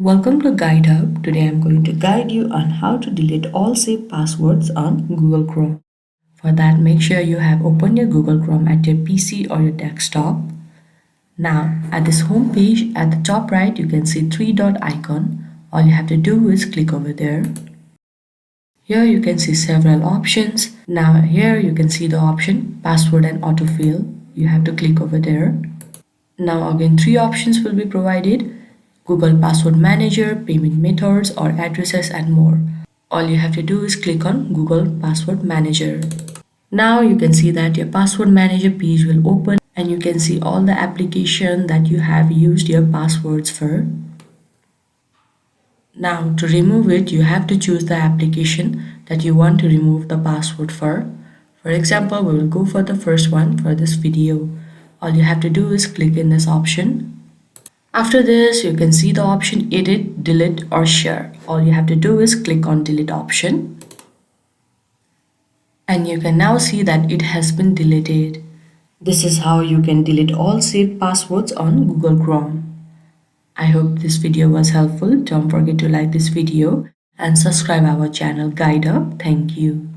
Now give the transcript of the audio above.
Welcome to Guide Hub. Today I'm going to guide you on how to delete all saved passwords on Google Chrome. For that, make sure you have opened your Google Chrome at your PC or your desktop. Now, at this home page, at the top right, you can see three dot icon. All you have to do is click over there. Here you can see several options. Now here you can see the option password and autofill. You have to click over there. Now again, three options will be provided: Google Password Manager, payment methods or addresses and more. All you have to do is click on Google Password Manager. Now you can see that your Password Manager page will open and you can see all the application that you have used your passwords for. Now to remove it, you have to choose the application that you want to remove the password for. For example, we will go for the first one for this video. All you have to do is click in this option. After this, you can see the option edit, delete or share. All you have to do is click on delete option. And you can now see that it has been deleted. This is how you can delete all saved passwords on Google Chrome. I hope this video was helpful. Don't forget to like this video and subscribe our channel Guide Up. Thank you.